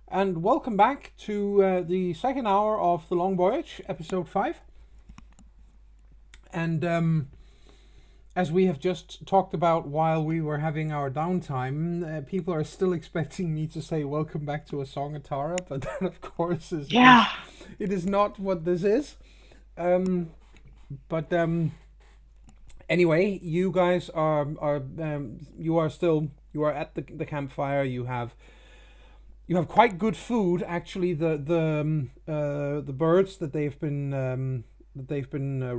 and welcome back to the second hour of the Long Voyage, episode 5. And as we have just talked about while we were having our downtime, people are still expecting me to say welcome back to A Song of Tara, but that, of course, it is not what this is. But anyway, you guys are at the campfire. You have quite good food, actually. The birds that they've been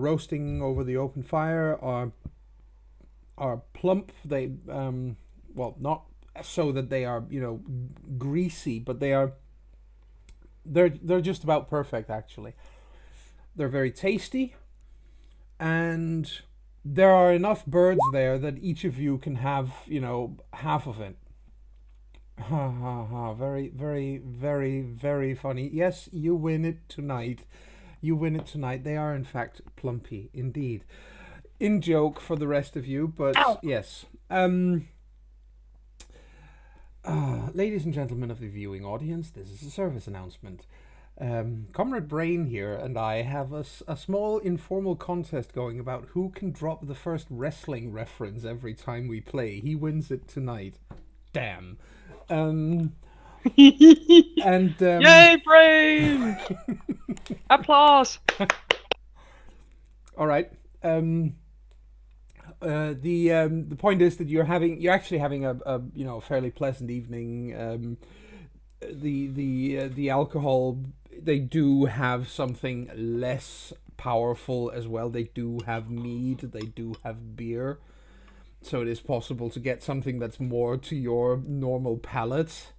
roasting over the open fire are plump. They not so that they are greasy, but they're just about perfect, actually. They're very tasty, and there are enough birds there that each of you can have half of it. Ha ha ha. Very, very, very, very funny. Yes, you win it tonight. They are, in fact, plumpy, indeed. In joke for the rest of you, but Ow. Yes. Ladies and gentlemen of the viewing audience, this is a service announcement. Comrade Brain here and I have a small informal contest going about who can drop the first wrestling reference every time we play. He wins it tonight. Damn. And Yay, Brain! Applause. All right. The point is that you're actually having a fairly pleasant evening. The alcohol, they do have something less powerful as well. They do have mead, they do have beer. So it is possible to get something that's more to your normal palate.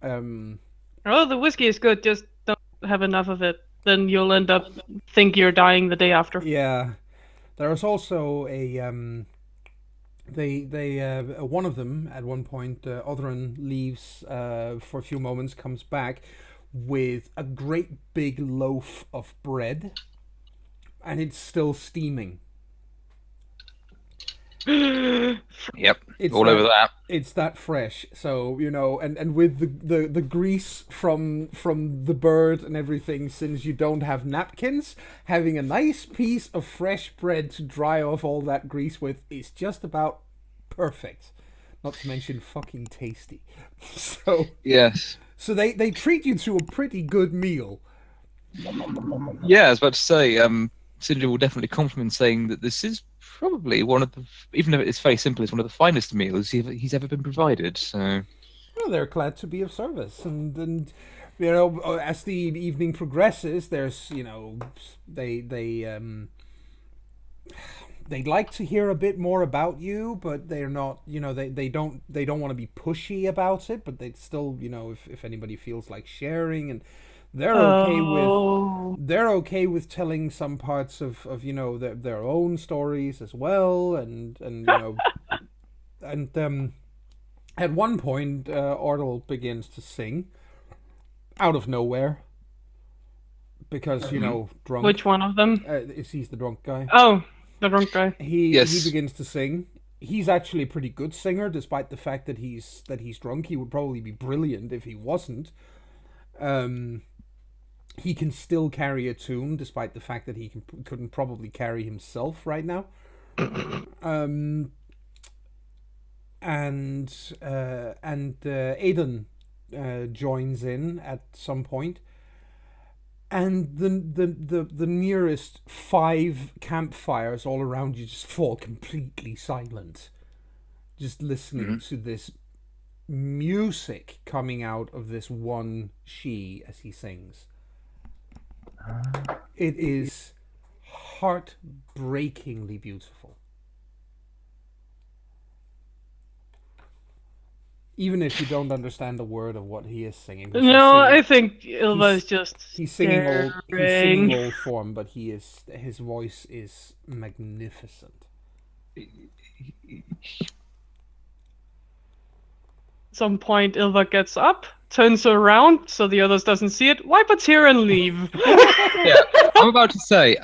Oh, the whiskey is good, just don't have enough of it. Then you'll end up think you're dying the day after. Yeah. There is also a one of them at one point, Othran leaves for a few moments, comes back with a great big loaf of bread, and it's still steaming. Yep, it's all over that. It's that fresh, so and with the grease from the bird and everything, since you don't have napkins, having a nice piece of fresh bread to dry off all that grease with is just about perfect. Not to mention fucking tasty. So yes. So they treat you to a pretty good meal. Yeah, I was about to say, Sindri will definitely compliment saying that this is probably one of the, even though it's very simple, it's one of the finest meals he's ever been provided. So, well, they're glad to be of service, and as the evening progresses, there's they'd like to hear a bit more about you, but they're not, they don't want to be pushy about it, but they still, if anybody feels like sharing, and they're okay with telling some parts of their own stories as well, and and at one point Ordle begins to sing out of nowhere because drunk. Which one of them? He's the drunk guy. Oh, the drunk guy. He begins to sing. He's actually a pretty good singer, despite the fact that he's drunk. He would probably be brilliant if he wasn't. He can still carry a tune, despite the fact that he couldn't probably carry himself right now. And Aidan joins in at some point, and the nearest 5 campfires all around you just fall completely silent, just listening to this music coming out of this one she as he sings. It is heartbreakingly beautiful. Even if you don't understand a word of what he is singing. I think Ylva is just he's singing old form, but his voice is magnificent. At some point, Ylva gets up, turns around so the others doesn't see it, wipe a tear and leave. Yeah, I'm about to say,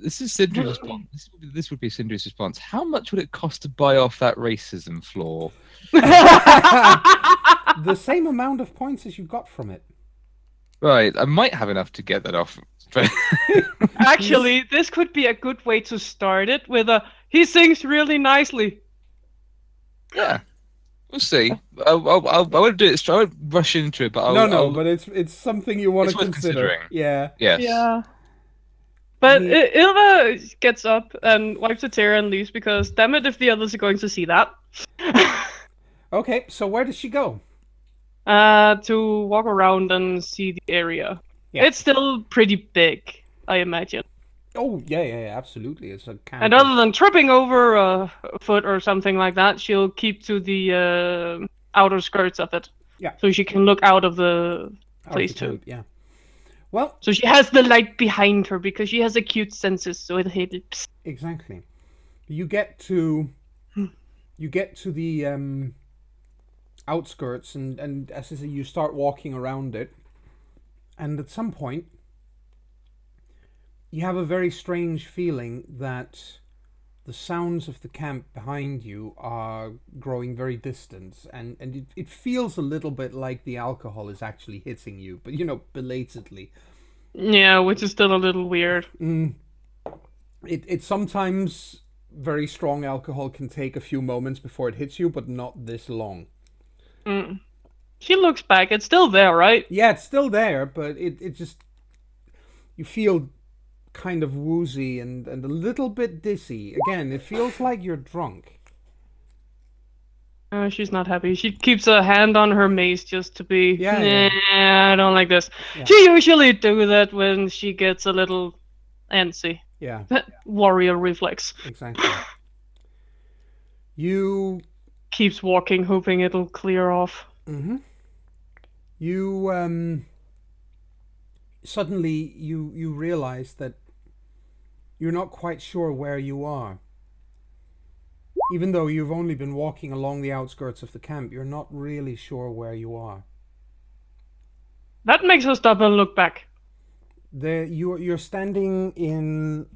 this is Sindri's response. This would be Sindri's response. How much would it cost to buy off that racism floor? The same amount of points as you got from it. Right, I might have enough to get that off. But Actually, this could be a good way to start it with a he sings really nicely. yeah, we'll see. I won't do it. I won't rush into it, but But it's something you want it's to worth consider. considering. Yeah. Yes. Yeah. But He- Ilva gets up and wipes a tear and leaves because damn it if the others are going to see that. Okay, so where does she go? To walk around and see the area. Yeah. It's still pretty big, I imagine. Oh, yeah, absolutely. It's a campus. And other than tripping over a foot or something like that, she'll keep to the outer skirts of it. Yeah. So she can look out of the place too. Camp, yeah. Well, So she has the light behind her because she has acute senses, so it helps. exactly. You get to the outskirts, and as I say, you start walking around it, and at some point, you have a very strange feeling that the sounds of the camp behind you are growing very distant, and it feels a little bit like the alcohol is actually hitting you, but belatedly. Yeah, which is still a little weird. It sometimes very strong alcohol can take a few moments before it hits you, but not this long. She looks back. It's still there, right? Yeah, it's still there, but it just, you feel kind of woozy and a little bit dizzy. Again, it feels like you're drunk. She's not happy. She keeps a hand on her mace just to be. Yeah. I don't like this. Yeah. She usually do that when she gets a little antsy. Yeah, Warrior reflex. exactly. You Keeps walking, hoping it'll clear off. Suddenly you realize that you're not quite sure where you are. Even though you've only been walking along the outskirts of the camp, you're not really sure where you are. That makes her stop and look back. You're standing in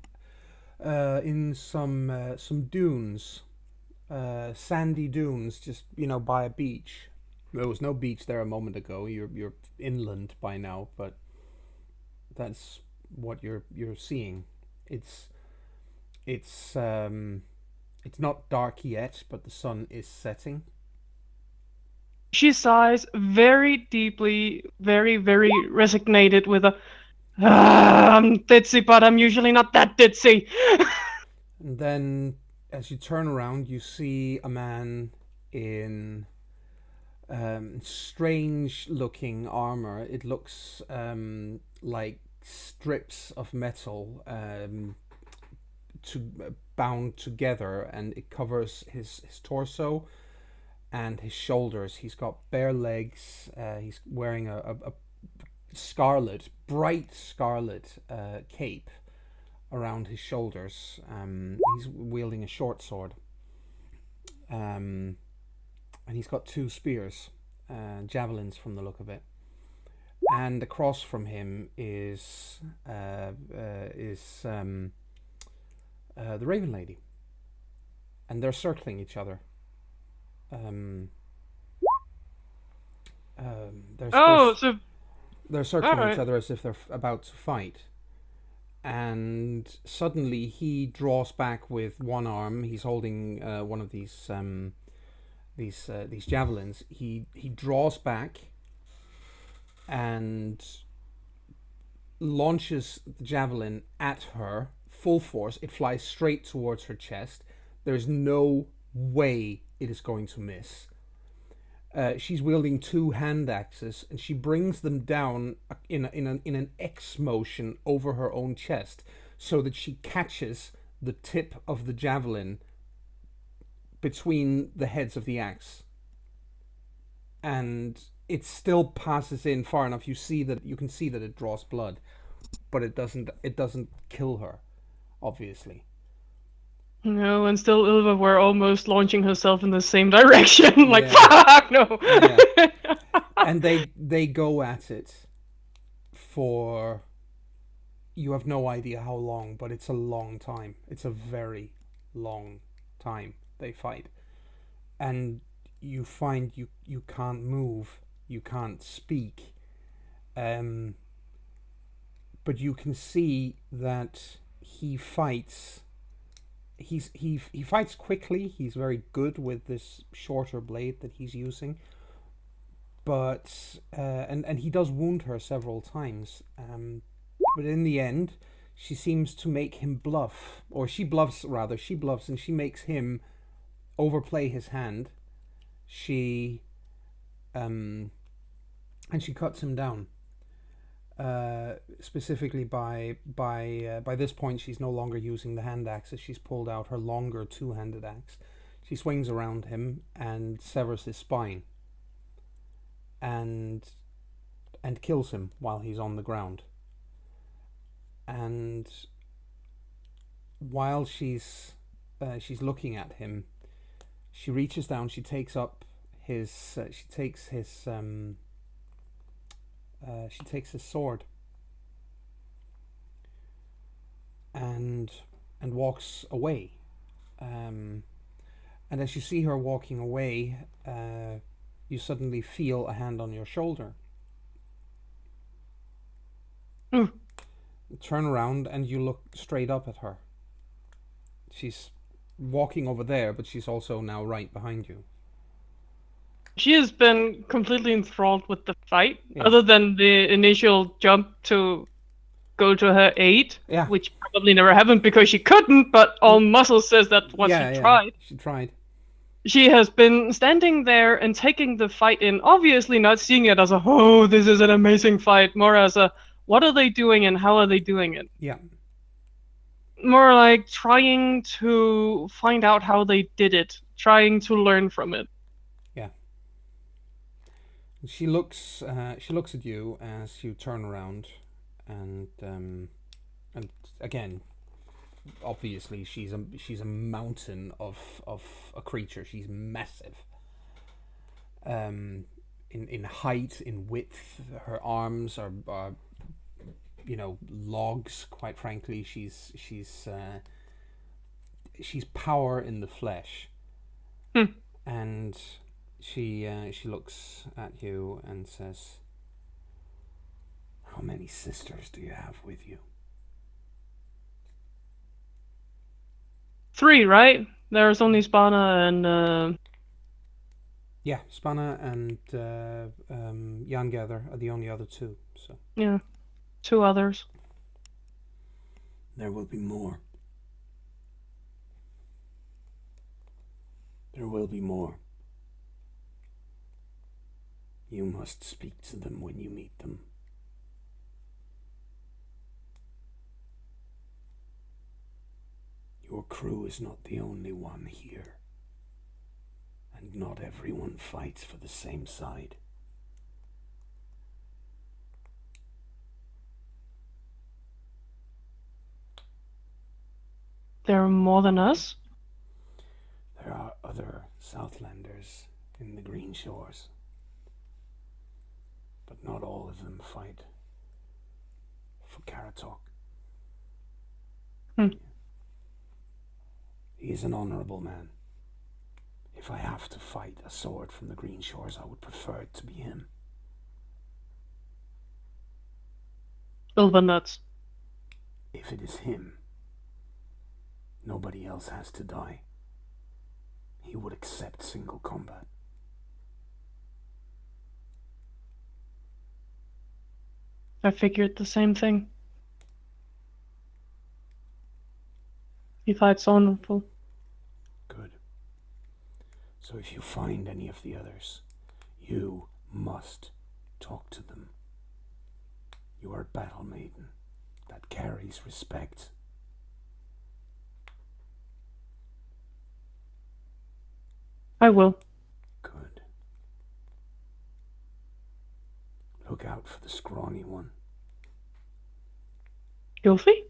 some dunes, sandy dunes, just by a beach. There was no beach there a moment ago. You're inland by now, but that's what you're seeing. It's not dark yet, but the sun is setting. She sighs very deeply, very, very resignated with a I'm ditzy, but I'm usually not that ditzy. And then as you turn around, you see a man in strange looking armor. It looks like strips of metal bound together, and it covers his torso and his shoulders. He's got bare legs. He's wearing a bright scarlet cape around his shoulders. He's wielding a short sword, and he's got two spears, javelins from the look of it. And across from him is the Raven Lady, and they're circling each other. They're circling each other as if they're about to fight. And suddenly he draws back with one arm. He's holding one of these javelins. He draws back and launches the javelin at her full force. It flies straight towards her chest. There's no way it is going to miss. She's wielding two hand axes, and she brings them down in an X motion over her own chest, so that she catches the tip of the javelin between the heads of the axe, and it still passes in far enough. You can see that it draws blood, but it doesn't kill her, obviously. No, and still Ilva were almost launching herself in the same direction. Like, Yeah. fuck, no. Yeah. And they go at it for, you have no idea how long, but it's a long time. It's a very long time they fight. And you find you can't move, you can't speak, but you can see that he fights. He fights quickly. He's very good with this shorter blade that he's using. But and he does wound her several times. But in the end, she seems to make him bluff, or she bluffs rather. She bluffs, and she makes him overplay his hand. She and she cuts him down. Specifically by this point, she's no longer using the hand axe. She's pulled out her longer two-handed axe. She swings around him and severs his spine. And kills him while he's on the ground. And while she's looking at him, she reaches down. She takes up his. She takes his sword. And walks away. And as you see her walking away, you suddenly feel a hand on your shoulder. Mm. Turn around and you look straight up at her. She's walking over there, but she's also now right behind you. She has been completely enthralled with the fight, Yeah. other than the initial jump to go to her aid, Yeah. which probably never happened because she couldn't, but all muscle says that what she tried. She tried. She has been standing there and taking the fight in, obviously not seeing it as a, oh, this is an amazing fight, more as a, what are they doing and how are they doing it? Yeah. More like trying to find out how they did it, trying to learn from it. Yeah. She looks at you as you turn around, and again, obviously she's a mountain of a creature. She's massive. In height, in width, her arms are logs. Quite frankly, she's power in the flesh. And she looks at you and says, "How many sisters do you have with you?" 3, right? There's only Spana and Yeah, Spanna and Jangather are the only other 2. So yeah, 2 others. there will be more. There will be more. You must speak to them when you meet them. Your crew is not the only one here, and not everyone fights for the same side. There are more than us? There are other Southlanders in the Green Shores, but not all of them fight for Karatok. He is an honorable man. If I have to fight a sword from the Green Shores, I would prefer it to be him. Ulvanuts. If it is him, nobody else has to die. He would accept single combat. I figured the same thing. He fights honorable. Good. So if you find any of the others, you must talk to them. You are a battle maiden that carries respect. I will. Good. Look out for the scrawny one. Gilfy?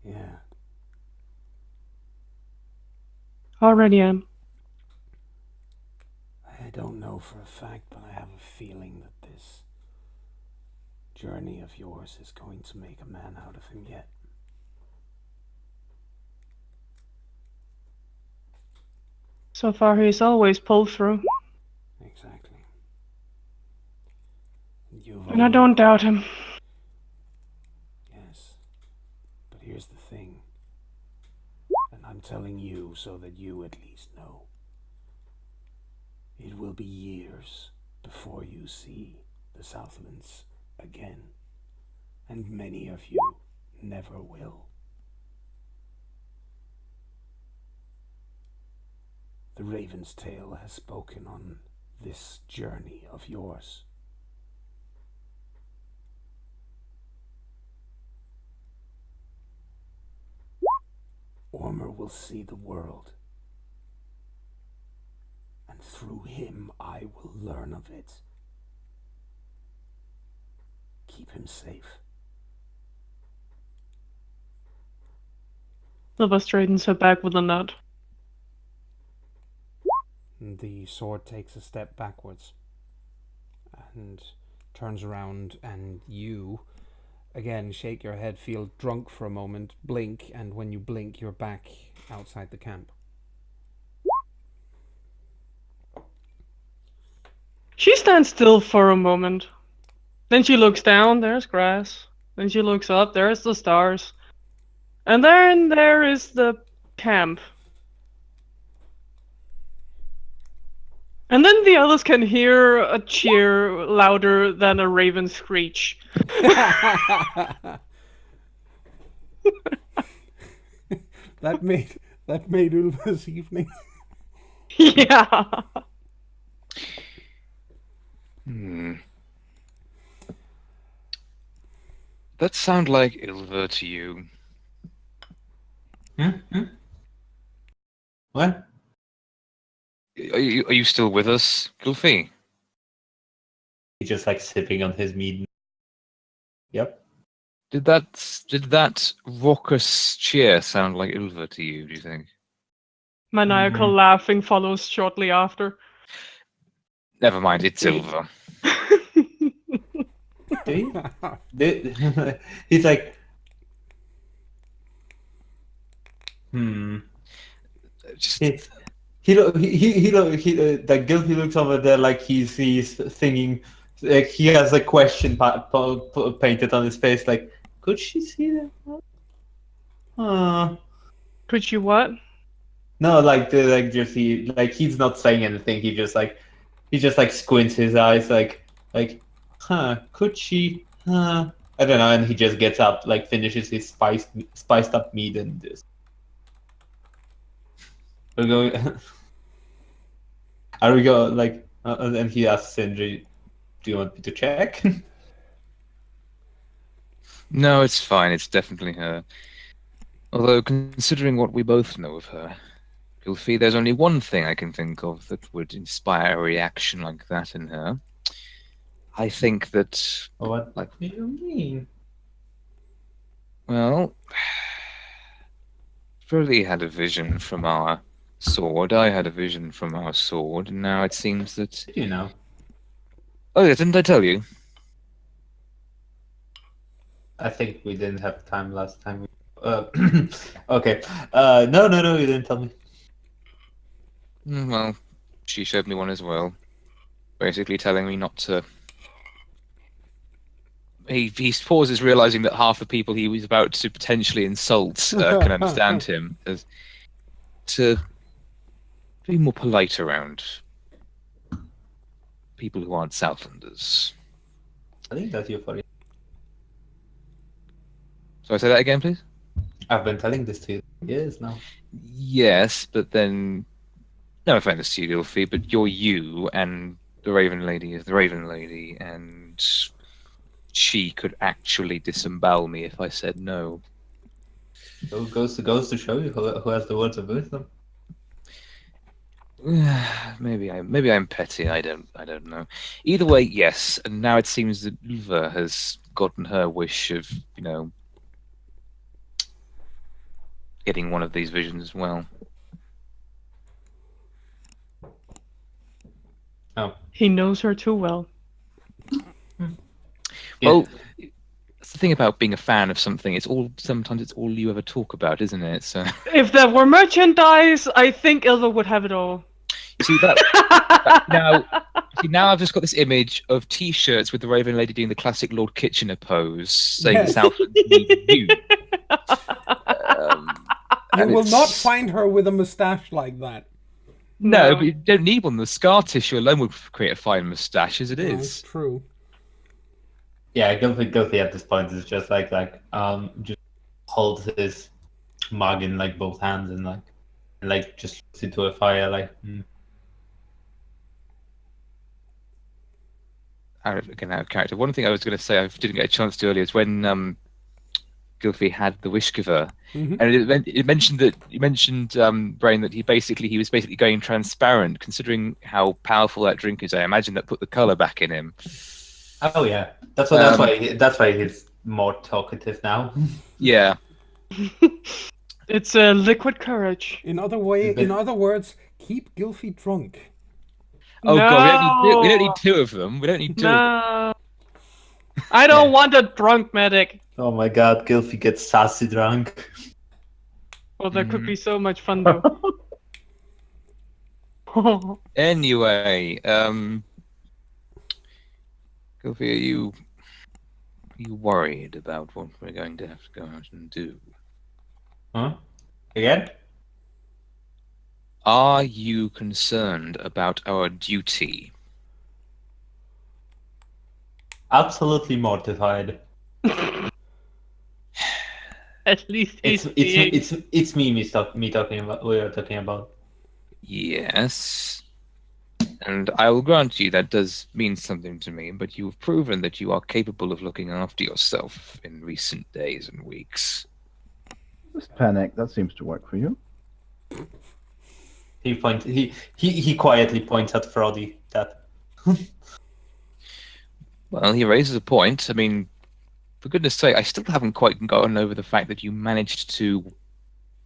Yeah. Already am. I don't know for a fact, but I have a feeling that this journey of yours is going to make a man out of him yet. So far, he's always pulled through, Exactly. and I don't doubt him. Yes. But here's the thing. And I'm telling you so that you at least know. It will be years before you see the Southlands again. And many of you never will. The Raven's Tail has spoken on this journey of yours. Ormer will see the world, and through him I will learn of it. Keep him safe. Silva straightens her back with a nod. The sword takes a step backwards and turns around, and you again shake your head, feel drunk for a moment, blink, and when you blink you're back outside the camp. She stands still for a moment. Then she looks down, there's grass. Then she looks up, there's the stars. And then there is the camp. And then the others can hear a cheer louder than a raven screech. That made Ulva's evening. Yeah. That sound like Ilva to you? What? Are you still with us, Gylfi? He's just like sipping on his mead. Yep. Did that raucous cheer sound like Ilva to you, do you think? Maniacal laughing follows shortly after. Never mind, it's Ilva. He's like, Just like Gylfi looks over there like he's thinking, like he has a question painted on his face, like, could she see that? Could you what? No, he's not saying anything. He just squints his eyes, like, could she? I don't know. And he just gets up, like, finishes his spiced up meat, and just we're going. Are we going like? And he asks Sindri, "Do you want me to check?" no, it's fine. It's definitely her. Although, considering what we both know of her, Gylfi, there's only one thing I can think of that would inspire a reaction like that in her. I think that... What do you mean? Well, Furley had a vision from our sword. I had a vision from our sword, and now it seems that... You know. Oh, yeah, didn't I tell you? I think we didn't have time last time. Okay. No, you didn't tell me. Well, she showed me one as well. Basically telling me not to... He pauses, realizing that half the people he was about to potentially insult can understand him. As to be more polite around people who aren't Southlanders. I think that's your funny. So I say that again, please? I've been telling this to you years now. Yes, but then... No offense to you, Gylfi, but you're you, and the Raven Lady is the Raven Lady, and she could actually disembowel me if I said no. So it goes to show you who has the words of wisdom. Maybe I'm petty. I don't know. Either way, yes. And now it seems that Ulva has gotten her wish of, getting one of these visions as well. Oh. He knows her too well. Well, that's the thing about being a fan of something. Sometimes it's all you ever talk about, isn't it? So If there were merchandise, I think Ilva would have it all. See that now. See, now I've just got this image of T-shirts with the Raven Lady doing the classic Lord Kitchener pose, saying Yes. the Southlands need you. You And will not it's- find her with a mustache like that. No, No. but you don't need one. The scar tissue alone would create a fine moustache, as it No, is. it's true. Yeah, Gilfy at this point is just just holds his mug in like both hands and just looks into a fire Again, out of character. One thing I was going to say I didn't get a chance to earlier is when Gilfy had the wish giver, Mhm. and it mentioned that you mentioned Brain that he was basically going transparent. Considering how powerful that drink is, I imagine that put the color back in him. Oh yeah, that's why he's more talkative now. Yeah, It's a liquid courage. In other words, keep Gilfy drunk. Oh no. god, we don't need two of them. We don't need two. Of them. No. I don't want a drunk medic. Oh my god, Gilfy gets sassy drunk. Well, that could Mhm. be so much fun though. Anyway, Gilfy, are you worried about what we're going to have to go out and do? Huh? Again? Are you concerned about our duty? Absolutely mortified. At least he's being... It's me talking about we are talking about. Yes. And I will grant you that does mean something to me, but you've proven that you are capable of looking after yourself in recent days and weeks. This panic, that seems to work for you. He quietly points at Frody. That Well, he raises a point. I mean, for goodness sake, I still haven't quite gotten over the fact that you managed to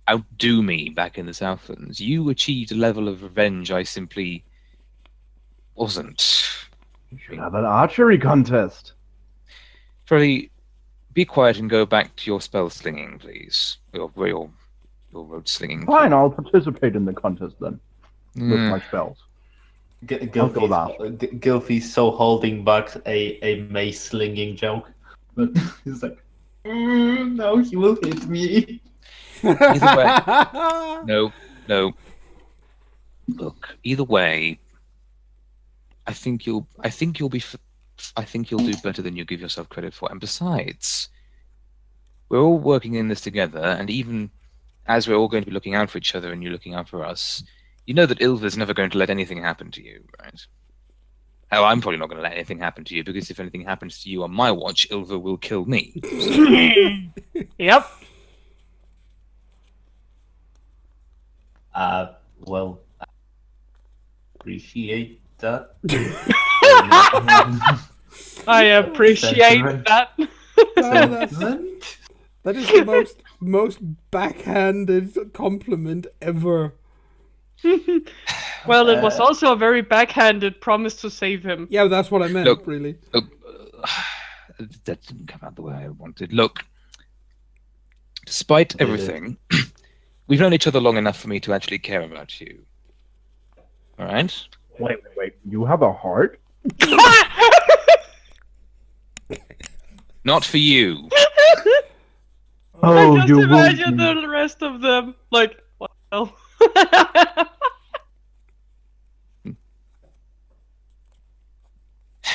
outdo me back in the Southlands. You achieved a level of revenge I simply wasn't. You should have an archery contest. Freddie, be quiet and go back to your spell slinging, please. Your road slinging. Fine, I'll participate in the contest then with my spells. Gilfy's so holding back a mace slinging joke, but he's like, no, he will hit me. Either way, no. Look, either way, I think you'll do better than you give yourself credit for. And besides, we're all working in this together, and even as we're all going to be looking out for each other and you're looking out for us, you know that Ilva's never going to let anything happen to you, right? Oh, I'm probably not going to let anything happen to you, because if anything happens to you on my watch, Ilva will kill me. Yep. Well, I appreciate that. I appreciate Sentiment. that. That is the most backhanded compliment ever. Well, it was also a very backhanded promise to save him. Yeah, that's what I meant, Look. really. Look, that didn't come out the way I wanted. Look, despite everything, we've known each other long enough for me to actually care about you. All right? Wait. You have a heart? Not for you. Oh, I just you imagine won't. the rest of them like, well.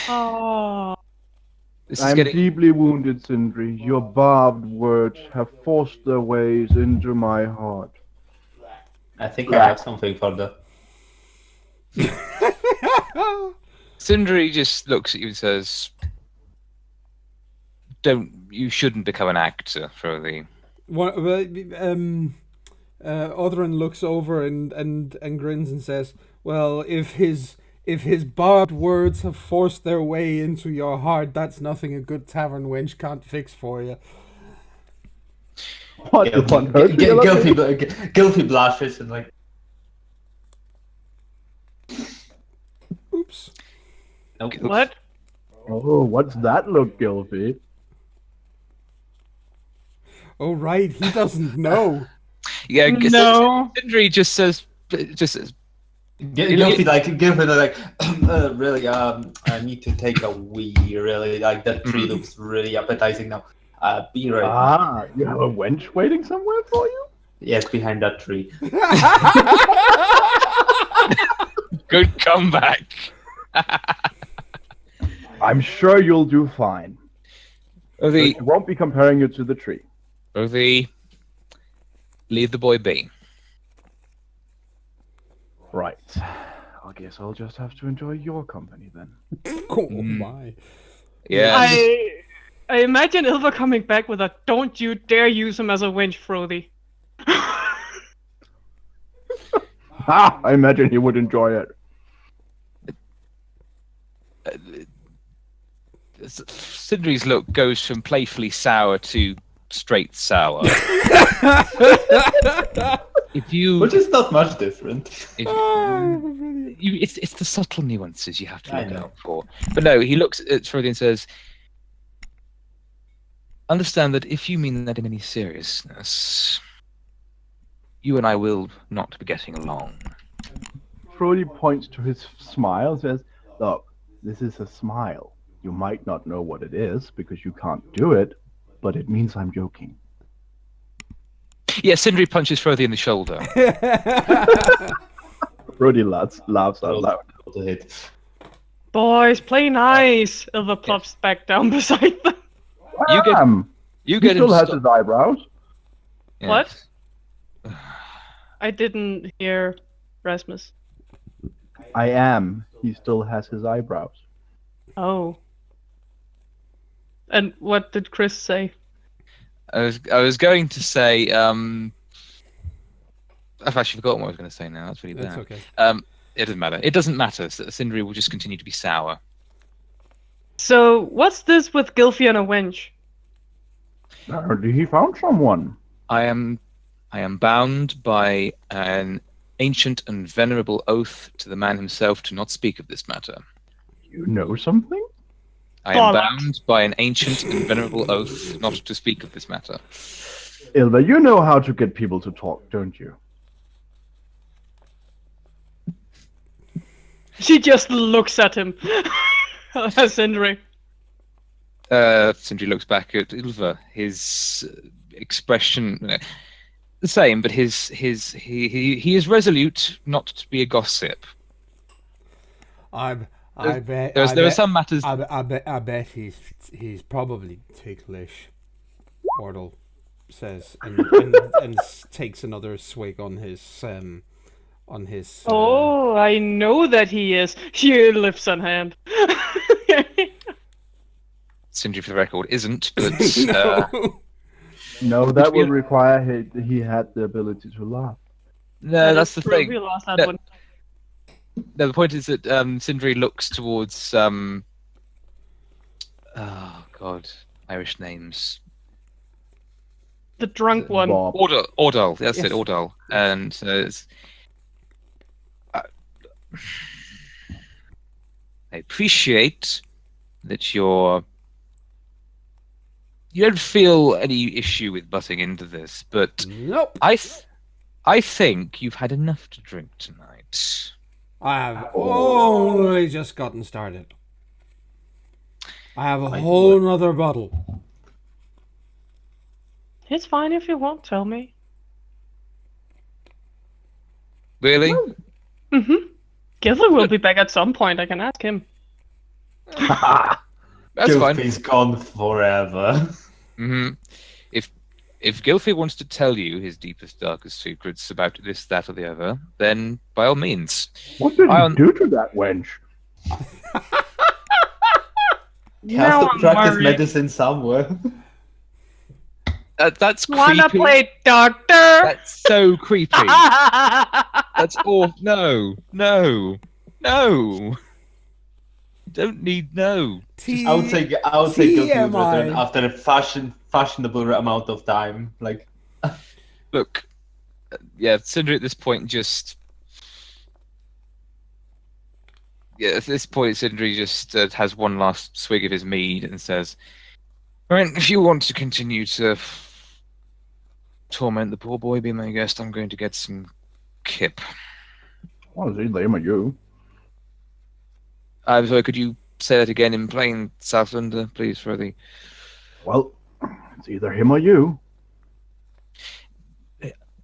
Oh. This is I'm getting. deeply wounded, Sindri. Your barbed words have forced their ways into my heart. I think I have something for that. Sindri just looks at you and says, you shouldn't become an actor, Frody. Othrin looks over and grins and says, "Well, if his barbed words have forced their way into your heart, that's nothing a good tavern wench can't fix for you." What the fuck? Gilfy blushes and like, Oops. nope. What? Oh, what's that look, Gilfy? Oh right, he doesn't know. Yeah, No. Sindri just says, Gilfie really, I need to take a wee, really, like, that tree looks really appetizing now. Be right back. You have a wench waiting somewhere for you? Yes, behind that tree. Good comeback. I'm sure you'll do fine. But Ovi, you won't be comparing it to the tree. leave the boy be. Right. I guess I'll just have to enjoy your company then. Oh my. Yeah. I imagine Ilva coming back with a "Don't you dare use him as a winch, Frothy." I imagine he would enjoy it. Sindri's look goes from playfully sour to straight sour. If you, Which is not much different. it's the subtle nuances you have to I look know. out for. But no, he looks at Frothy and says, "Understand that if you mean that in any seriousness, you and I will not be getting along." Frody points to his smile and says, "Look, this is a smile. You might not know what it is because you can't do it, but it means I'm joking." Yeah, Sindri punches Frothy in the shoulder. Frody laughs out loud. To hit. Boys, play nice. Ilva plops back down beside them. You get- You He get him still has sto- his eyebrows. Yes. What? I didn't hear Rasmus. I am. He still has his eyebrows. Oh. And what did Chris say? I was going to say, I've actually forgotten what I was going to say now. That's really That's bad. okay. It doesn't matter. It doesn't matter. Sindri will just continue to be sour. So, what's this with Gilfie and a wench? He found someone. I am bound by an ancient and venerable oath to the man himself to not speak of this matter. You know something? I am Bollocks. bound by an ancient and venerable oath not to speak of this matter. Ilva, you know how to get people to talk, don't you? She just looks at him. Sindri. Sindri looks back at Ilva. His expression, the same, but he is resolute not to be a gossip. I bet. There are some matters. I bet he's probably ticklish. Ordle says and takes another swig on his. Oh, I know that he is. She lifts on hand. Sindri, for the record, isn't, but No. No, that we- would require he had the ability to laugh. no, that's the true, thing. we lost that No. one. No, the point is that Sindri looks towards oh god, Irish names. The drunk one. Bob. Ordal, that's Yes. it, Ordal, and I appreciate that you don't feel any issue with butting into this, but Nope. I think you've had enough to drink tonight. I have only just gotten started. I have a whole nother bottle. It's fine if you won't tell me. Really? Mm-hmm. Gilfie will be back at some point. I can ask him. That's fine. Gilfie's gone forever. Hmm. If Gilfie wants to tell you his deepest, darkest secrets about this, that, or the other, then by all means. What did I he do to that wench? He has Now to I'm practice worried. medicine somewhere. That's Wanna creepy. play doctor? That's so creepy. That's awful. No. Don't need no. I would say Gilfie would TMI. return after a fashionable amount of time. Like, Look, yeah, Sindri at this point just. Yeah, at this point, Sindri just has one last swig of his mead and says, "Right, if you want to continue to torment the poor boy, be my guest. I'm going to get some kip." Well, it's either him or you. I'm sorry, could you say that again in plain Southland, please, Frothy? Well, it's either him or you.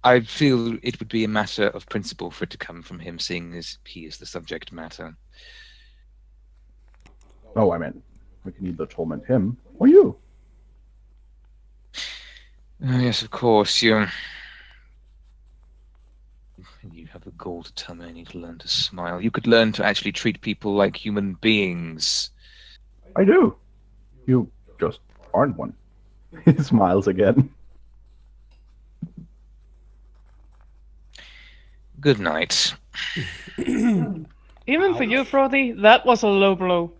I feel it would be a matter of principle for it to come from him, seeing as he is the subject matter. Oh, I meant we can either torment him or you. Yes, of course, you have the gall to tell me I need to learn to smile. You could learn to actually treat people like human beings. I do. You just aren't one. He smiles again. Good night. Even for you, Frothy, that was a low blow.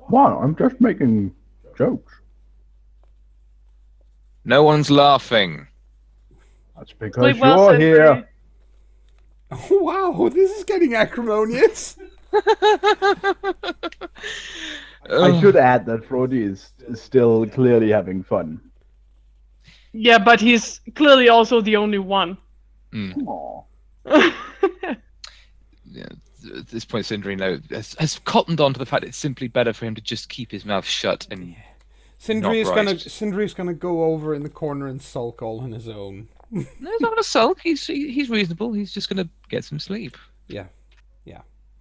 Wow, I'm just making jokes. No one's laughing. That's because Sleep well, you're Sentry. here. Oh, wow, this is getting acrimonious. I should add that Frody is still clearly having fun. Yeah, but he's clearly also the only one. Aw. Yeah, at this point, Sindri has cottoned on to the fact it's simply better for him to just keep his mouth shut and Sindri Not right. is gonna go over in the corner and sulk all on his own. No, he's not gonna sulk. He's reasonable. He's just gonna get some sleep. Yeah.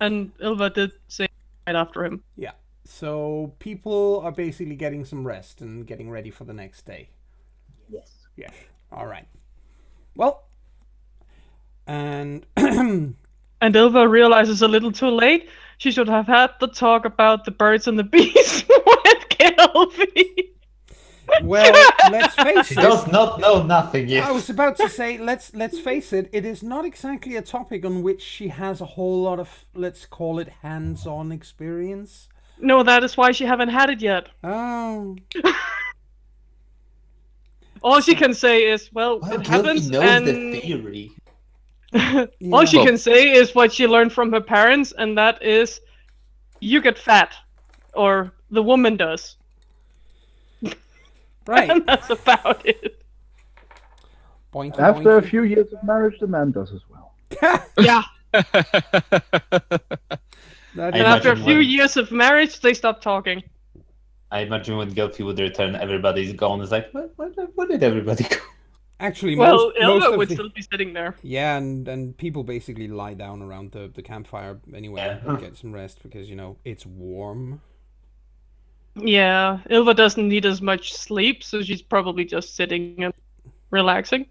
And Ilva did say right after him. Yeah. So people are basically getting some rest and getting ready for the next day. Yes. Yes. All right. Well, and And Ilva realizes a little too late she should have had the talk about the birds and the bees with Gilby. well, let's face He it. does not know nothing yet. I was about to say, let's face it. It is not exactly a topic on which she has a whole lot of, let's call it, hands-on experience. No, that is why she haven't had it yet. Oh. All she can say is, well, Well, it Gilby happens, knows and the theory. all she Well- can say is what she learned from her parents, and that is, you get fat, or the woman does, Right. and that's about it. Boinky, After a boinky. few years of marriage, the man does as well. Yeah, That and is- after a imagine few when- years of marriage, they stop talking. I imagine when Gilby would return, everybody's gone. It's like, where did everybody go? Actually, Well, most Ilva of would the... still be sitting there. Yeah, and people basically lie down around the campfire anyway Yeah. and get some rest because, it's warm. Yeah, Ilva doesn't need as much sleep, so she's probably just sitting and relaxing.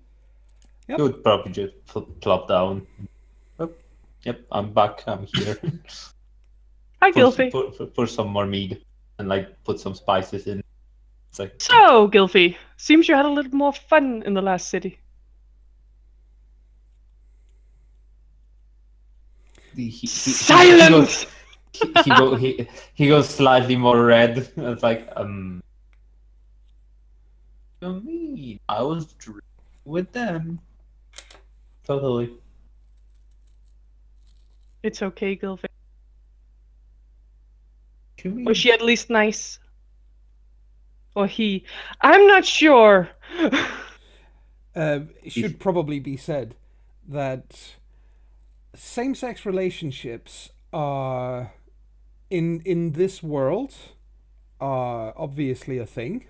Yep. He would probably just plop down. Oh, yep, I'm back. I'm here. Hi, Gilfy. Pour some more mead and put some spices in. It's like So, Gilfy, seems you had a little more fun in the last city. Silence! He goes slightly more red. It's like you mean I was drinking with them. Totally. It's okay, Gilfy. You mean? Was she at least nice? Or he? I'm not sure. It should probably be said that same-sex relationships are in this world are obviously a thing.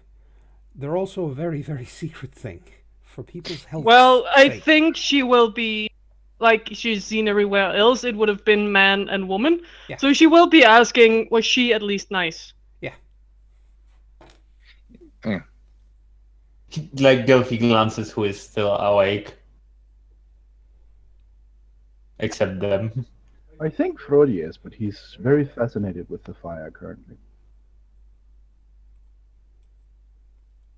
They're also a very, very secret thing for people's health. Well, I sake. think she will be, like she's seen everywhere else, it would have been man and woman. Yeah. So she will be asking, was she at least nice? Gilfy glances who is still awake. Except them. I think Frody is, but he's very fascinated with the fire currently.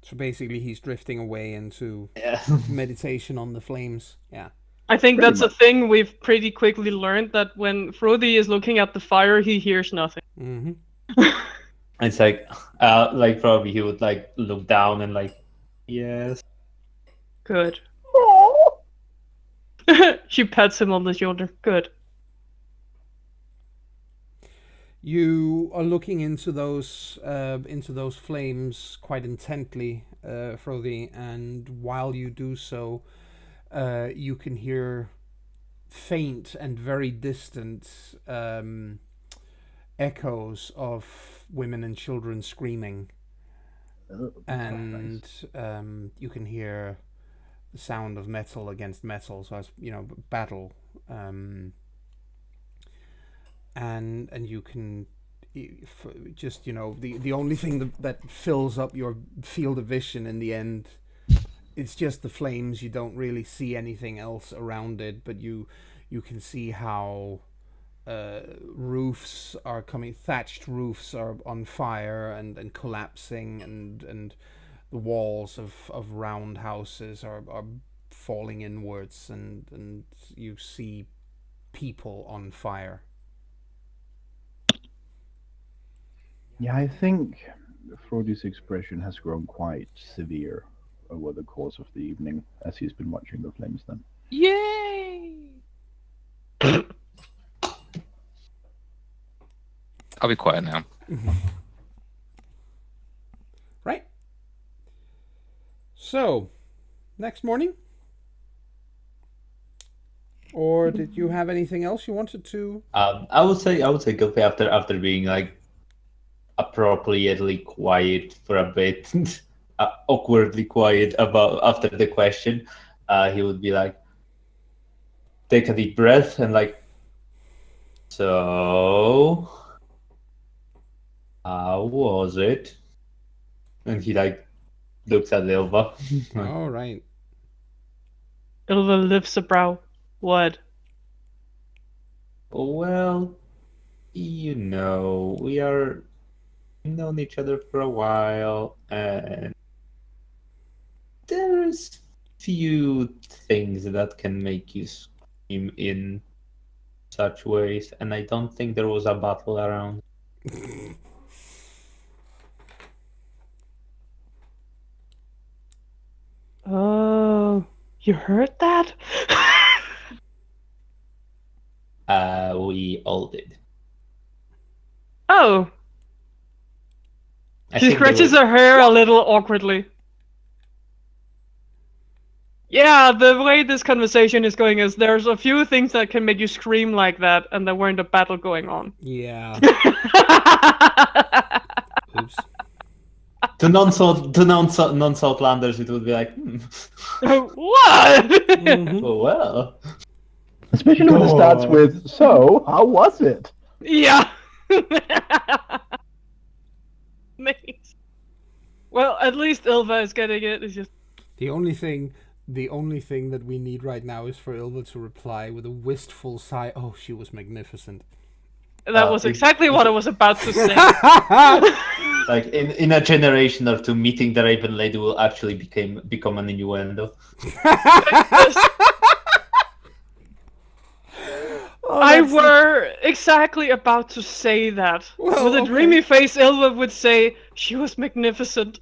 So basically, he's drifting away into Yeah. meditation on the flames. Yeah. I think Pretty that's a thing we've pretty quickly learned, that when Frody is looking at the fire, he hears nothing. Mm-hmm. It's like probably he would look down and yes. Good. She pats him on the shoulder. Good. You are looking into those flames quite intently, Frodi, and while you do so, you can hear faint and very distant echoes of women and children screaming, and you can hear the sound of metal against metal, so as battle, and you can just the only thing that fills up your field of vision in the end, it's just the flames. You don't really see anything else around it, but you can see how roofs are coming, thatched roofs are on fire and collapsing, and the walls of round houses are falling inwards, and you see people on fire. Yeah, I think Frody's expression has grown quite severe over the course of the evening as he's been watching the flames then. Yay! I'll be quiet now. Right. So, next morning? Or did you have anything else you wanted to? I would say Guppy after being like appropriately quiet for a bit, awkwardly quiet about after the question, he would be like, take a deep breath and like, so how was it? And he like looks at Ilva. All right. Ilva lifts a brow. What? Well, we've known each other for a while, and there's few things that can make you scream in such ways, and I don't think there was a battle around. Oh, you heard that? We all did. Oh, I she think there scratches was- her hair a little awkwardly. Yeah, the way this conversation is going is there's a few things that can make you scream like that, and there weren't a battle going on. Yeah. Oops. To non-Southlanders, it would be like, What? Mhm. oh well. Especially when it starts with, so, how was it? Yeah. Nice. Well, at least Ilva is getting it. It's just The only thing that we need right now is for Ilva to reply with a wistful sigh. Oh, she was magnificent. that was exactly what I was about to say. Like in a generation or two, meeting the Raven Lady will actually become an innuendo. I were exactly about to say that. Well, With a okay. dreamy face, Ilva would say she was magnificent.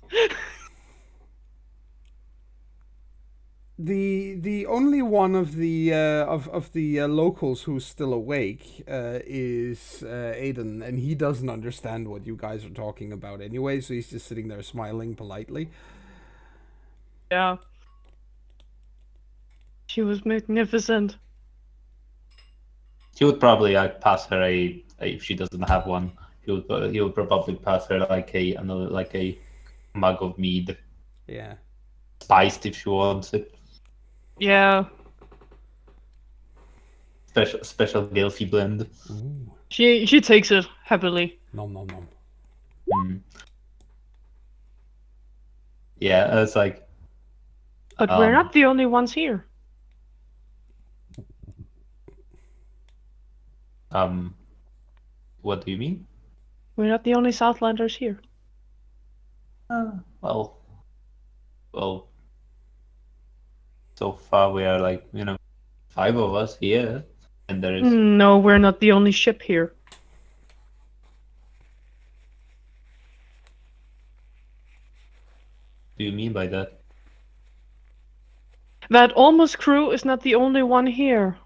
The only one of the locals who's still awake is Aiden, and he doesn't understand what you guys are talking about anyway, so he's just sitting there smiling politely. Yeah. She was magnificent. He would probably like pass her a if she doesn't have one. He would probably pass her like a mug of mead, Yeah. spiced if she wants it. Yeah. Special Gelfie blend. Ooh. She takes it happily. Nom nom nom. Mm. Yeah, it's like But we're Um, not the only ones here. what do you mean? We're not the only Southlanders here. Well, so far we are like 5 of us here, and there is No, we're not the only ship here. do you mean by that? That almost crew is not the only one here.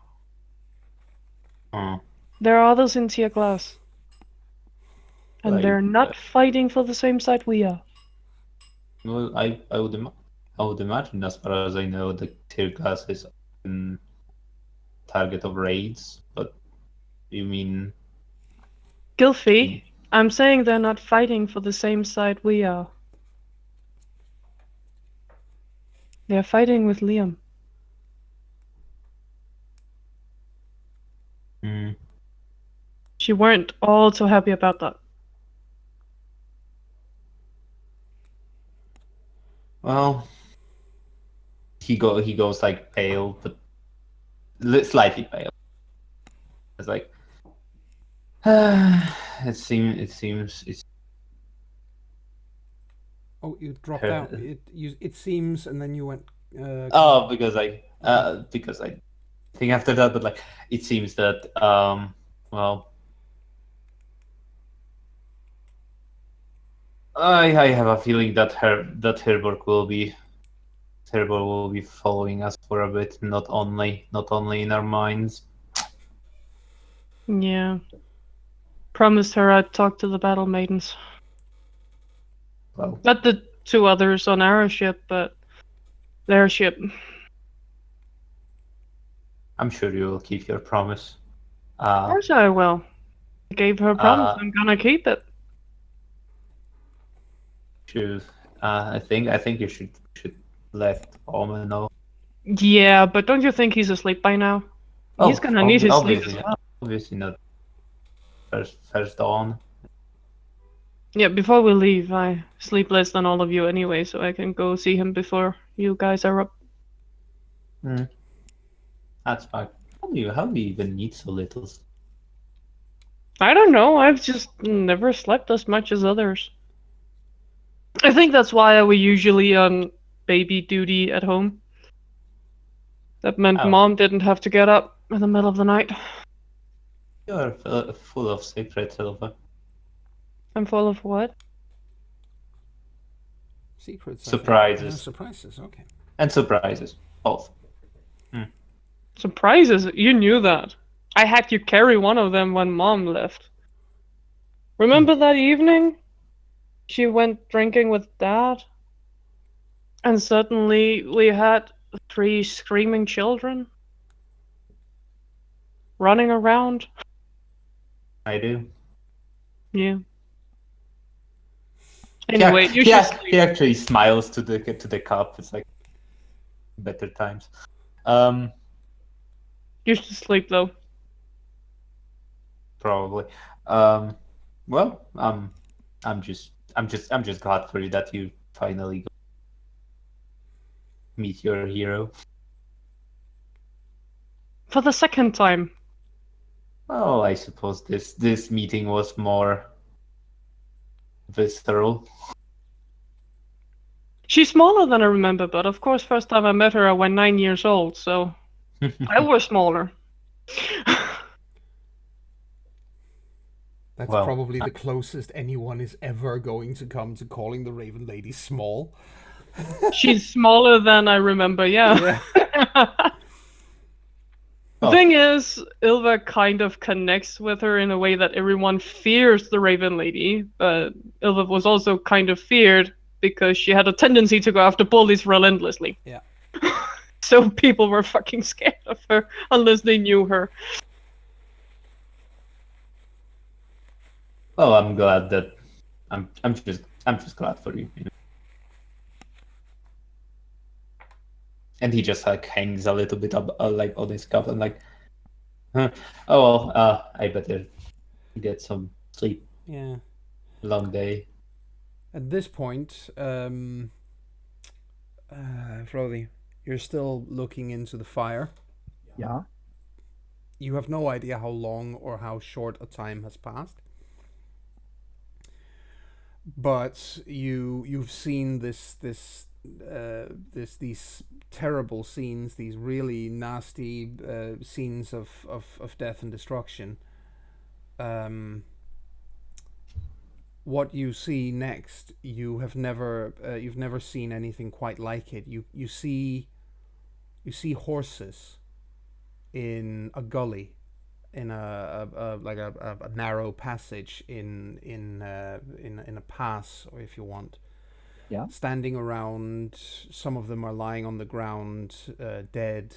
There are others in Tier Glass. And Like, they're not fighting for the same side we are. Well, I would imagine, as far as I know, the tier glass is target of raids. But you mean Gilfie, I'm saying they're not fighting for the same side we are. They're fighting with Liam. hmm, She weren't all too happy about that. well, he goes like pale, but slightly pale. It's like it seems it's Oh, you dropped Her- out. It seems, and then you went. because I think after that, but like it seems that well, I have a feeling that Herborg will be following us for a bit, not only in our minds. Yeah. Promised her I'd talk to the battle maidens. Well, Not the two others on our ship, but their ship. I'm sure you will keep your promise. Of course I will. I gave her a promise, I'm gonna keep it. Choose. I think you should let Alma know. Yeah, but don't you think he's asleep by now? He's gonna need his sleep as well. Obviously not. First dawn. Yeah, before we leave, I sleep less than all of you anyway, so I can go see him before you guys are up. That's fine. How do you even need so little? I don't know, I've just never slept as much as others. I think that's why I was usually on baby duty at home. That meant Oh. Mom didn't have to get up in the middle of the night. You're full of secrets, Silva. I'm full of what? Secrets. Surprises. Surprises. Okay. And surprises. Both. Surprises? You knew that. I had you carry one of them when Mom left. Remember that evening? She went drinking with Dad? And suddenly we had 3 screaming children running around. I do. Yeah. Anyway, you should sleep. He actually smiles to the cup. It's like better times. You should sleep though. Probably. Well, I'm just glad for you that you finally meet your hero. For the second time. Well, I suppose this meeting was more visceral. She's smaller than I remember, but of course, first time I met her, I was 9 years old, so I was smaller. That's Well, probably the closest anyone is ever going to come to calling the Raven Lady small. She's smaller than I remember, yeah. The thing is, Ilva kind of connects with her in a way that everyone fears the Raven Lady, but Ilva was also kind of feared because she had a tendency to go after bullies relentlessly. Yeah. So people were fucking scared of her unless they knew her. Well, I'm glad that I'm just glad for you. You know? And he just like hangs a little bit up like on his cup and like, oh well, I better get some sleep. Yeah. Long day. At this point, Frody, you're still looking into the fire. Yeah. You have no idea how long or how short a time has passed. But you've seen these terrible scenes, these really nasty scenes of death and destruction. What you see next, you've never seen anything quite like it. You see horses in a gully, in a narrow passage in a pass, or if you want. Yeah. Standing around, some of them are lying on the ground, dead.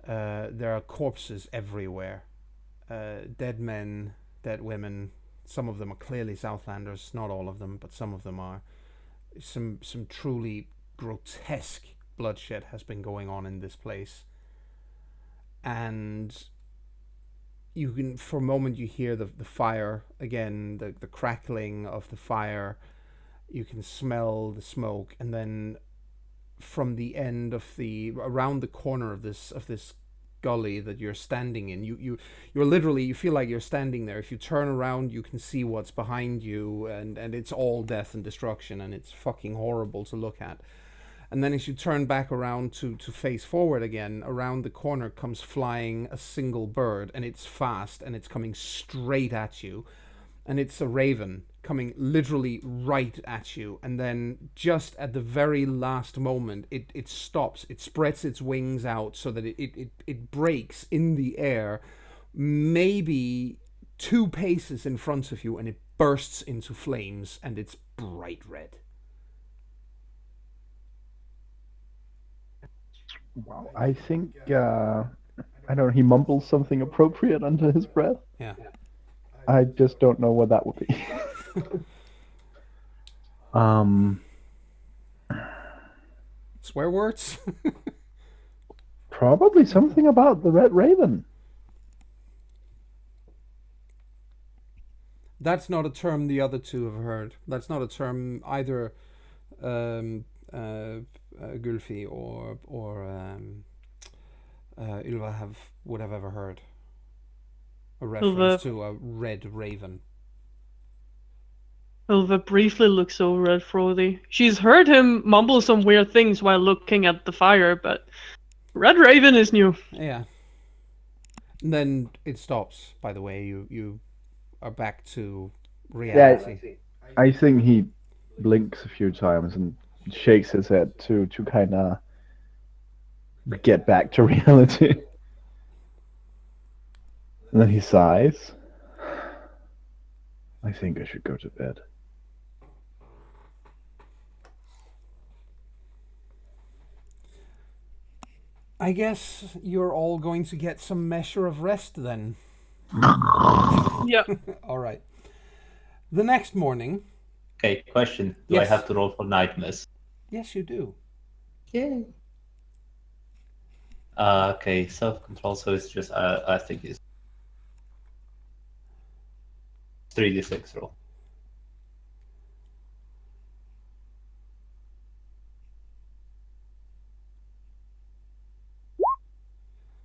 There are corpses everywhere. Dead men, dead women. Some of them are clearly Southlanders, not all of them, but some of them are. Some truly grotesque bloodshed has been going on in this place. And you can, for a moment, you hear the fire again, the crackling of the fire. You can smell the smoke, and then from the end of around the corner of this gully that you're standing in, you're literally, you feel like you're standing there. If you turn around, you can see what's behind you, and it's all death and destruction, and it's fucking horrible to look at. And then as you turn back around to face forward again, around the corner comes flying a single bird, and it's fast, and it's coming straight at you. And it's a raven coming literally right at you. And then just at the very last moment, it stops. It spreads its wings out so that it breaks in the air, maybe 2 paces in front of you, and it bursts into flames, and it's bright red. Wow, I think, I don't know, he mumbles something appropriate under his breath. Yeah. I just don't know what that would be. Swear words? Probably something about the Red Raven. That's not a term the other two have heard. That's not a term either Gulfi or Ylva would have ever heard. A reference to a red raven. Ylva briefly looks over at Frodi. She's heard him mumble some weird things while looking at the fire, but Red Raven is new. Yeah. And then it stops, by the way. You are back to reality. Yeah, I think he blinks a few times and shakes his head to kind of get back to reality. And then he sighs. I think I should go to bed. I guess you're all going to get some measure of rest then. Yeah. All right. The next morning. Okay, question. Do Yes. I have to roll for nightmares? Yes, you do. Yay. Okay, self-control, so it's just, I think it's 3d6 roll.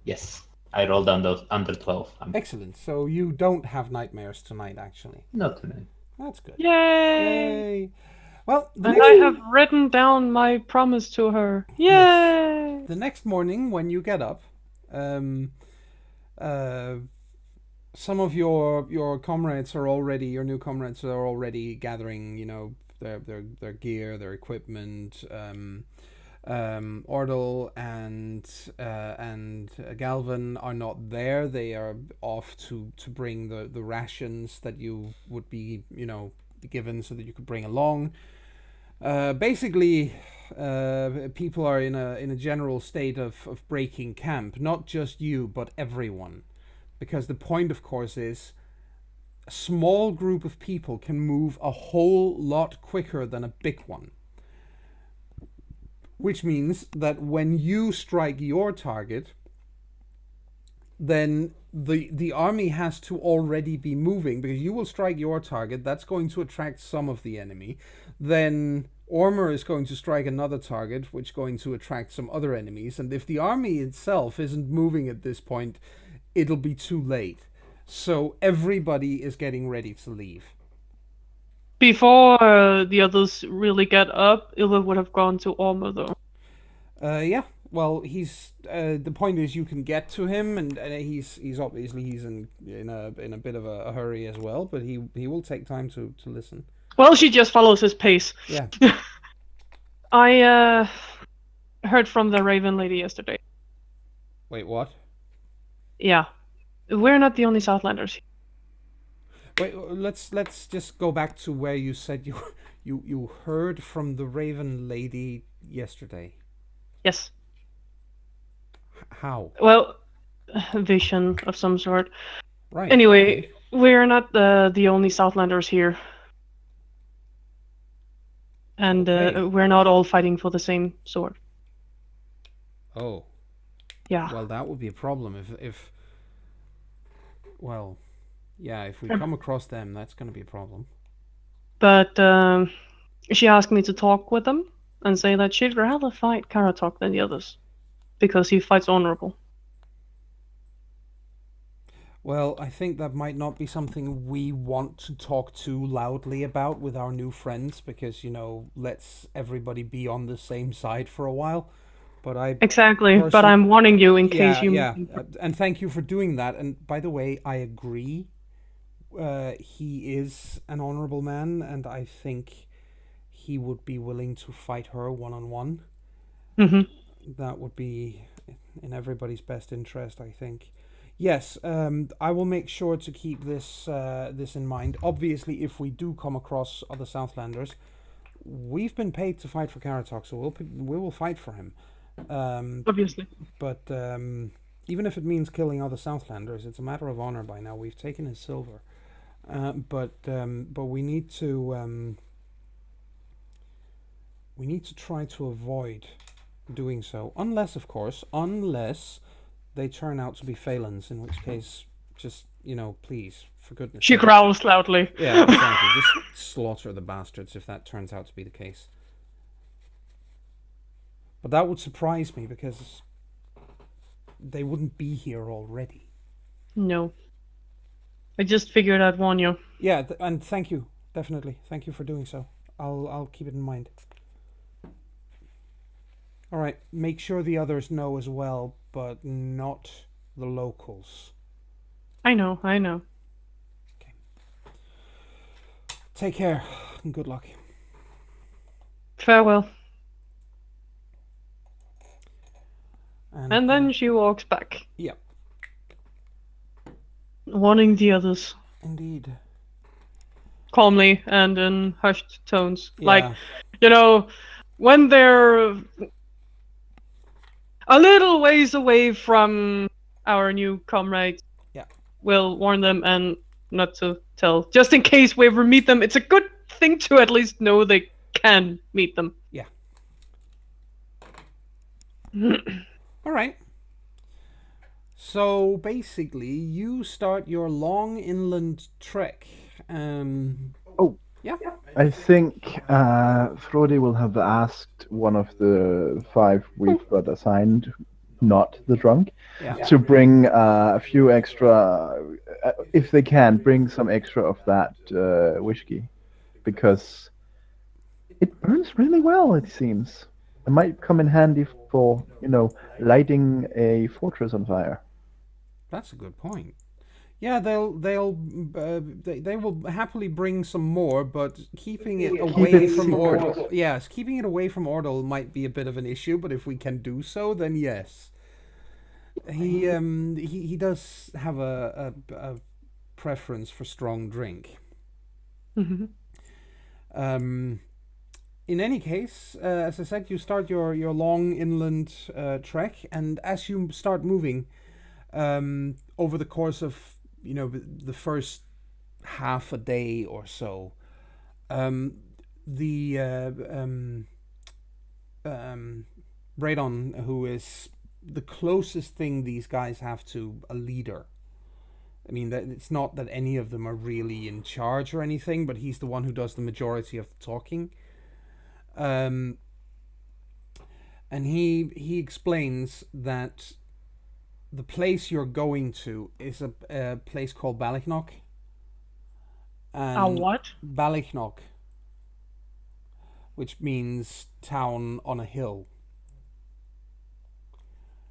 Yes, I rolled under 12. Excellent. So you don't have nightmares tonight, actually. Not tonight. That's good. Yay! Yay. Well, the And next, I have written down my promise to her. Yay! the next morning when you get up, some of your comrades are already, your new comrades are already gathering, their gear, their equipment. Ordal and Galvin are not there. They are off to bring the rations that you would be, given so that you could bring along. Basically, people are in a general state of breaking camp. Not just you, but everyone. Because the point, of course, is a small group of people can move a whole lot quicker than a big one. Which means that when you strike your target, then the army has to already be moving, because you will strike your target. That's going to attract some of the enemy. Then Ormer is going to strike another target, which is going to attract some other enemies. And if the army itself isn't moving at this point, it'll be too late. So everybody is getting ready to leave. Before the others really get up, Ilva would have gone to Orma though. Yeah. Well, he's the point is you can get to him, and he's obviously in a bit of a hurry as well, but he will take time to listen. Well, she just follows his pace. Yeah. I heard from the Raven lady yesterday. Wait, what? Yeah, we're not the only Southlanders here. Wait, let's just go back to where you said you heard from the Raven lady yesterday. Yes. How? Well, vision of some sort. Right. Anyway, okay. we're not the only Southlanders here. And Okay. we're not all fighting for the same sword. Oh, Yeah. well, that would be a problem if well, yeah, if we come across them, that's going to be a problem. But she asked me to talk with them and say that she'd rather fight Karatok than the others. Because he fights honorable. Well, I think that might not be something we want to talk too loudly about with our new friends because, let's everybody be on the same side for a while. But I Exactly, but I'm warning you in case you... Yeah, and thank you for doing that. And by the way, I agree. He is an honorable man, and I think he would be willing to fight her one-on-one. Mm-hmm. That would be in everybody's best interest, I think. Yes, I will make sure to keep this in mind. Obviously, if we do come across other Southlanders, we've been paid to fight for Karatok, so we will fight for him. Obviously. But even if it means killing other Southlanders, it's a matter of honor by now. We've taken his silver. But we need to try to avoid doing so. Unless, of course, they turn out to be Phalans, in which case, just, please, for goodness She sake. growls loudly. Yeah, exactly. Just slaughter the bastards if that turns out to be the case. But that would surprise me because they wouldn't be here already. No. I just figured I'd warn you. Yeah, and thank you. Definitely. Thank you for doing so. I'll keep it in mind. All right. Make sure the others know as well, but not the locals. I know. Okay. Take care and good luck. Farewell. And then she walks back. Yeah. Warning the others. Indeed. Calmly and in hushed tones. Yeah. Like, when they're a little ways away from our new comrades, yeah, we'll warn them and not to tell. Just in case we ever meet them, it's a good thing to at least know they can meet them. Yeah. All right. So basically, you start your long inland trek. Yeah. I think Frode will have asked one of the 5 we've got assigned, not the drunk, to bring a few extra, if they can, bring some extra of that whiskey, because it burns really well, it seems. It might come in handy for, lighting a fortress on fire. That's a good point. Yeah, they will happily bring some more, but keeping it away from Ordal. Yes, keeping it away from Ordal might be a bit of an issue, but if we can do so, then yes. He does have a preference for strong drink. Mm-hmm. In any case, as I said, you start your long inland trek, and as you start moving over the course of the first half a day or so, Radon, who is the closest thing these guys have to a leader. I mean, that it's not that any of them are really in charge or anything, but he's the one who does the majority of the talking. And he explains that the place you're going to is a place called Ballycnock. What? Ballycnock, which means town on a hill.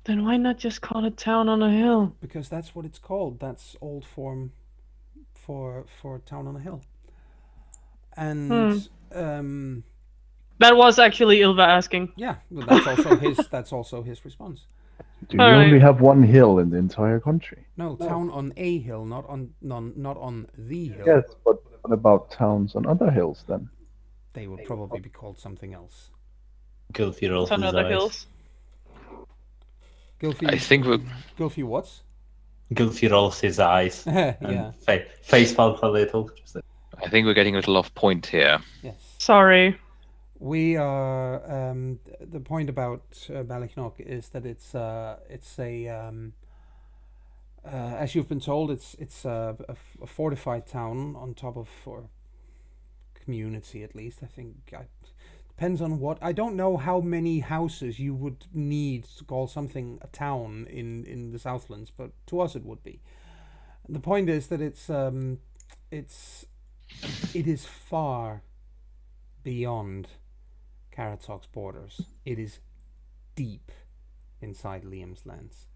Then why not just call it town on a hill? Because that's what it's called. That's old form for town on a hill. And that was actually Ilva asking. Yeah, well, that's also his response. Do you only have one hill in the entire country? No, town on a hill, not on the hill. Yes, but what about towns on other hills then? They would probably be called something else. Guilty rolls On his other eyes. hills. Gylfi, I think we're. Gylfi what? Guilty rolls his eyes Yeah. and face palms a little. I think we're getting a little off point here. Yes. Sorry. We are. The point about Ballycnock is that it's a. As you've been told, it's a fortified town on top of, or community at least. I think depends on what. I don't know how many houses you would need to call something a town in the Southlands, but to us it would be. The point is that it is far beyond Karatok's borders. It is deep inside Liam's lands.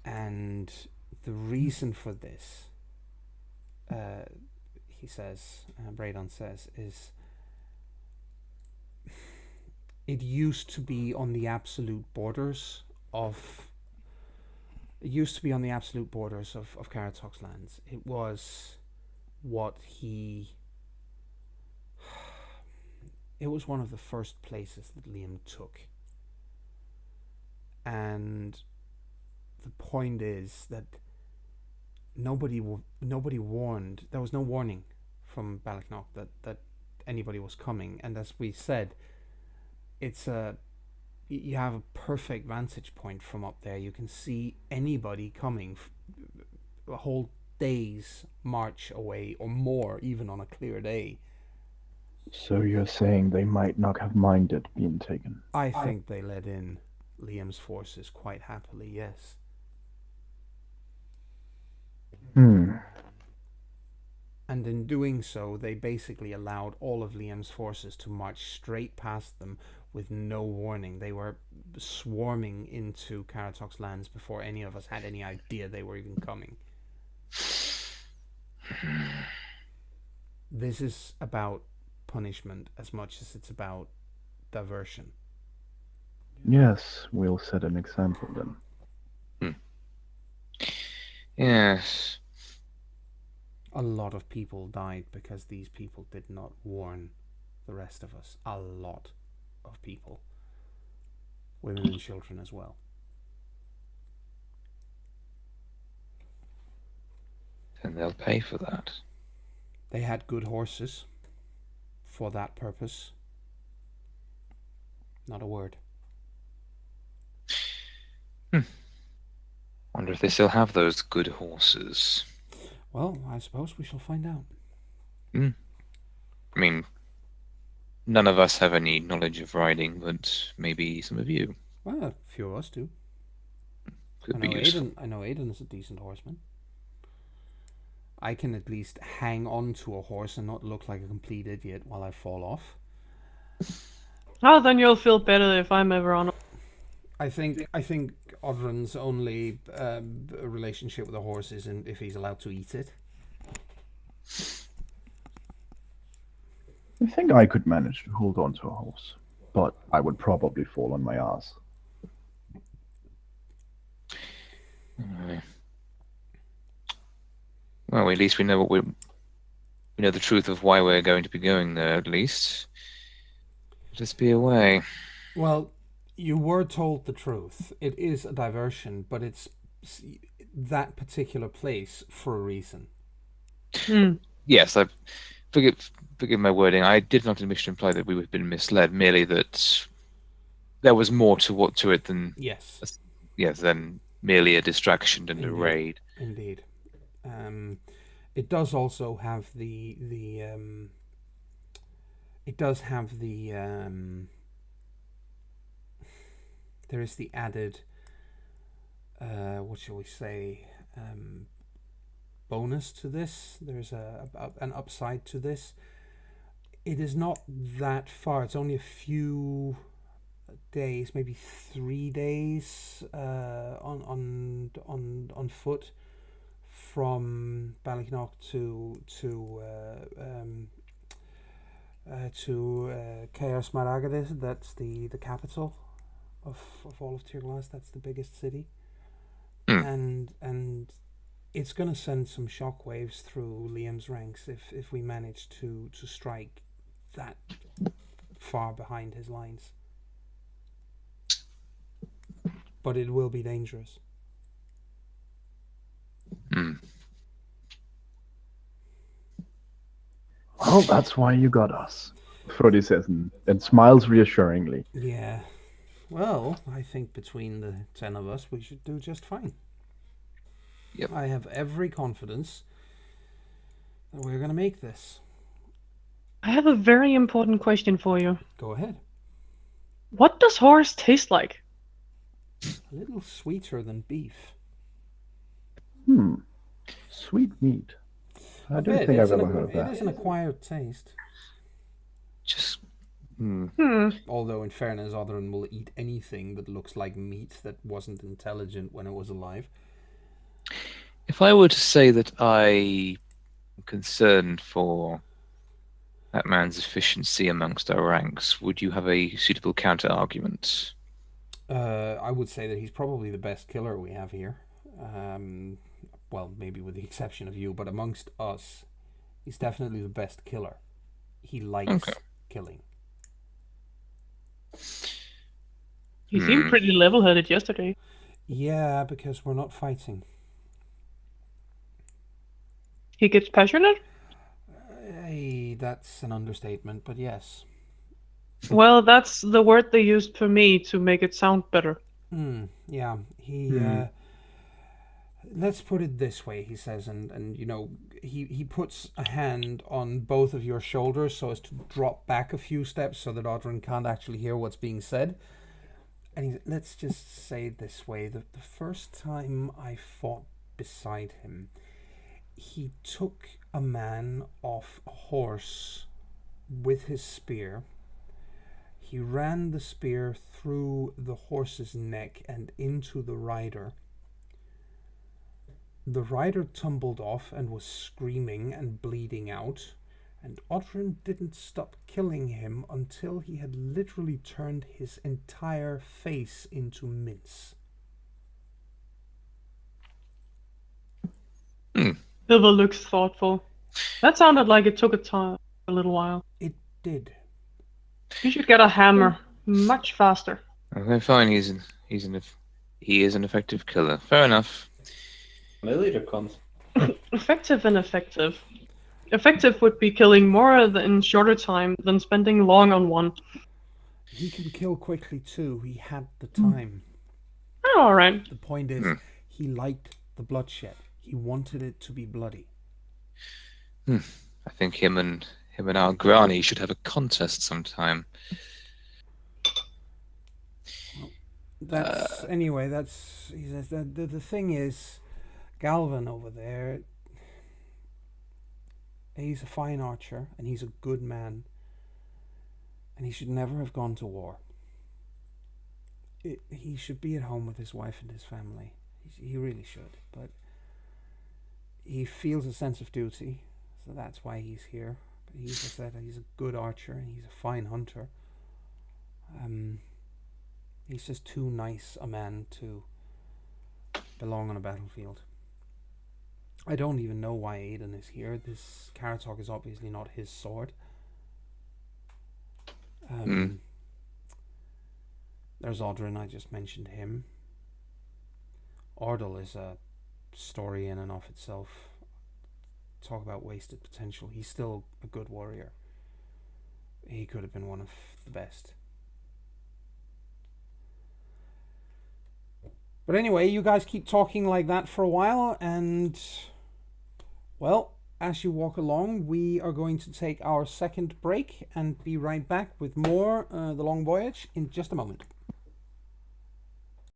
And the reason for this, he says, Braydon says, is it used to be on the absolute borders of. It used to be on the absolute borders of Karatok's lands. It was what he. It was one of the first places that Liam took. And the point is that nobody warned. There was no warning from Ballycnock that anybody was coming. And as we said, you have a perfect vantage point from up there. You can see anybody coming a whole day's march away or more, even on a clear day. So you're saying they might not have minded being taken? I think they let in Liam's forces quite happily, yes. And in doing so, they basically allowed all of Liam's forces to march straight past them with no warning. They were swarming into Karatok's lands before any of us had any idea they were even coming. This is about punishment as much as it's about diversion. Yes, we'll set an example then. Yes. A lot of people died because these people did not warn the rest of us. A lot of people. Women and children as well. And they'll pay for that. They had good horses for that purpose. Not a word. Wonder if they still have those good horses. Well, I suppose we shall find out. I mean, none of us have any knowledge of riding, but maybe some of you. Well, a few of us do. Could be useful. I know Aiden is a decent horseman. I can at least hang on to a horse and not look like a complete idiot while I fall off. Oh, then you'll feel better if I'm ever on. I think Odrin's only relationship with a horse is if he's allowed to eat it. I think I could manage to hold on to a horse, but I would probably fall on my ass. Well, at least we know we know the truth of why we're going to be going there. At least, just be away. Well, you were told the truth. It is a diversion, but it's that particular place for a reason. Yes, I forgive my wording. I did not wish to imply that we have been misled. Merely that there was more to it than than merely a distraction and a raid. Indeed. It does also have there is the added what shall we say, bonus to this. There's an upside to this. It is not that far. It's only a few days, maybe 3 days on foot from Ballycnock to CharismaToAC. That's the capital of all of Tirglass. That's the biggest city. And it's going to send some shockwaves through Liam's ranks if we manage to strike that far behind his lines. But it will be dangerous. Well, that's why you got us, Frody says, and smiles reassuringly. Yeah. Well, I think between the 10 of us, we should do just fine. Yep. I have every confidence that we're going to make this. I have a very important question for you. Go ahead. What does horse taste like? A little sweeter than beef. Sweet meat. I don't think I've ever heard of that. It is an acquired taste. Just. Although, in fairness, Othrin will eat anything that looks like meat that wasn't intelligent when it was alive. If I were to say that I am concerned for that man's efficiency amongst our ranks, would you have a suitable counter-argument? I would say that he's probably the best killer we have here. Well, maybe with the exception of you, but amongst us, he's definitely the best killer. He likes killing. He seemed pretty level-headed yesterday. Yeah, because we're not fighting. He gets passionate? Hey, that's an understatement, but yes. Well, that's the word they used for me to make it sound better. Yeah, he... let's put it this way, he says, and you know, he puts a hand on both of your shoulders so as to drop back a few steps so that Othrin can't actually hear what's being said. And let's just say it this way, the first time I fought beside him, he took a man off a horse with his spear. He ran the spear through the horse's neck and into the rider. The rider tumbled off and was screaming and bleeding out, and Othrin didn't stop killing him until he had literally turned his entire face into mince. Silver looks thoughtful. That sounded like it took a little while. It did. You should get a hammer much faster. Okay, fine. He is an effective killer. Fair enough. Milliliter cons. Effective and effective. Effective would be killing more in shorter time than spending long on one. He can kill quickly too. He had the time. Oh, alright. The point is, he liked the bloodshed. He wanted it to be bloody. I think him and our granny should have a contest sometime. Anyway, he says that the thing is, Galvin over there, he's a fine archer and he's a good man, and he should never have gone to war. He should be at home with his wife and his family. He really should, but he feels a sense of duty, so that's why he's here. But he just said he's a good archer and he's a fine hunter. He's just too nice a man to belong on a battlefield. I don't even know why Aiden is here. This Karatok is obviously not his sword. There's Othrin, I just mentioned him. Ordle is a story in and of itself. Talk about wasted potential. He's still a good warrior. He could have been one of the best. But anyway, you guys keep talking like that for a while, and well, as you walk along, we are going to take our second break and be right back with more The Long Voyage in just a moment.